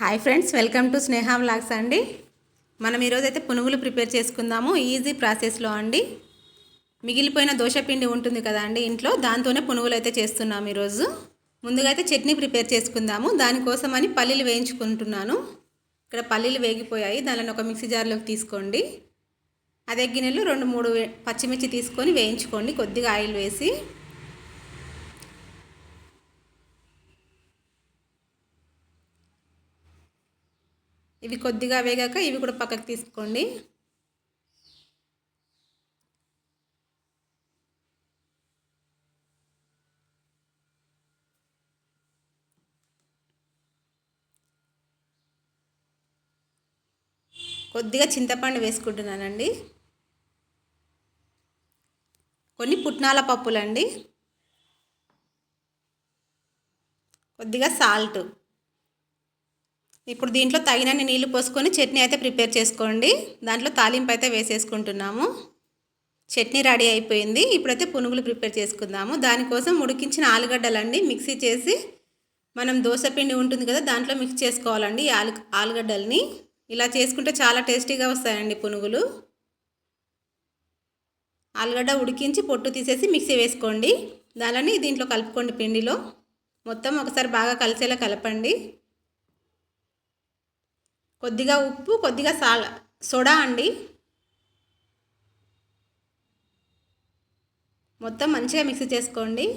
Hi friends, welcome to Sneha vlogs అండి. మనం ఈరోజైతే పునుగులు ప్రిపేర్ చేసుకుందాము. ఈజీ ప్రాసెస్లో అండి. మిగిలిపోయిన దోశపిండి ఉంటుంది కదా అండి ఇంట్లో, దాంతోనే పునుగులు అయితే చేస్తున్నాము ఈరోజు. ముందుగా అయితే చట్నీ ప్రిపేర్ చేసుకుందాము. దానికోసమని పల్లీలు వేయించుకుంటున్నాను. ఇక్కడ పల్లీలు వేగిపోయాయి, దానిని ఒక మిక్సీ జార్లోకి తీసుకోండి. అదే గిన్నెలో 2-3 పచ్చిమిర్చి తీసుకొని వేయించుకోండి, కొద్దిగా ఆయిల్ వేసి. ఇవి కొద్దిగా వేగాక ఇవి కూడా పక్కకు తీసుకోండి. కొద్దిగా చింతపండు వేసుకుంటున్నానండి. కొన్ని పుట్నాల పప్పులండి. కొద్దిగా సాల్ట్. ఇప్పుడు దీంట్లో తగినన్ని నీళ్లు పోసుకొని చట్నీ అయితే ప్రిపేర్ చేసుకోండి. దాంట్లో తాలింపు అయితే వేసేసుకుంటున్నాము. చట్నీ రెడీ అయిపోయింది. ఇప్పుడైతే పునుగులు ప్రిపేర్ చేసుకుందాము. దానికోసం ఉడికించిన ఆలుగడ్డలండి మిక్సీ చేసి, మనం దోశపిండి ఉంటుంది కదా దాంట్లో మిక్స్ చేసుకోవాలండి. ఆలుగడ్డల్ని ఇలా చేసుకుంటే చాలా టేస్టీగా వస్తాయండి పునుగులు. ఆలుగడ్డ ఉడికించి పొట్టు తీసేసి మిక్సీ వేసుకోండి. దానిని దీంట్లో కలుపుకోండి. పిండిలో మొత్తం ఒకసారి బాగా కలిసేలా కలపండి. కొద్దిగా ఉప్పు, కొద్దిగా సోడా అండి. మొత్తం మంచిగా మిక్స్ చేసుకోండి.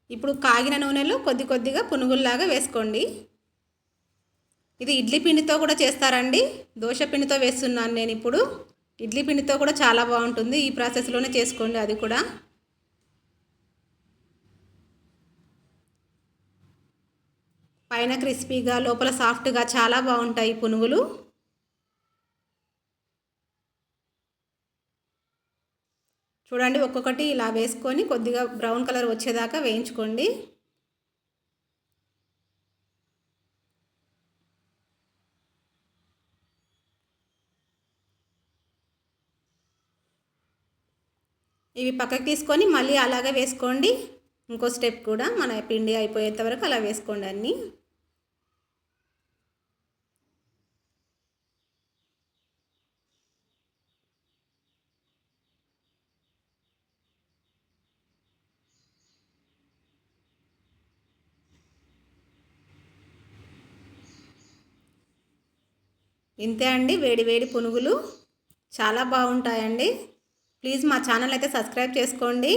ఇప్పుడు కాగిన నూనెలో కొద్దిగా పునుగుల్లాగా వేసుకోండి. ఇది ఇడ్లీ పిండితో కూడా చేస్తారండి. దోశ పిండితో వేస్తున్నాను నేను ఇప్పుడు. ఇడ్లీ పిండితో కూడా చాలా బాగుంటుంది. ఈ ప్రాసెస్లోనే చేసుకోండి అది కూడా. పైన క్రిస్పీగా, లోపల సాఫ్ట్గా చాలా బాగుంటాయి పునుగులు. చూడండి, ఒక్కొక్కటి ఇలా వేసుకొని కొద్దిగా బ్రౌన్ కలర్ వచ్చేదాకా వేయించుకోండి. ఇవి పక్కకు తీసుకొని మళ్ళీ అలాగే వేసుకోండి. ఇంకో స్టెప్ కూడా మన పిండి అయిపోయేంత వరకు అలా వేసుకోండి అన్నీ. ఇంతే అండి, వేడి వేడి పునుగులు చాలా బాగుంటాయండి. ప్లీజ్ మా ఛానల్ అయితే సబ్స్క్రైబ్ చేసుకోండి.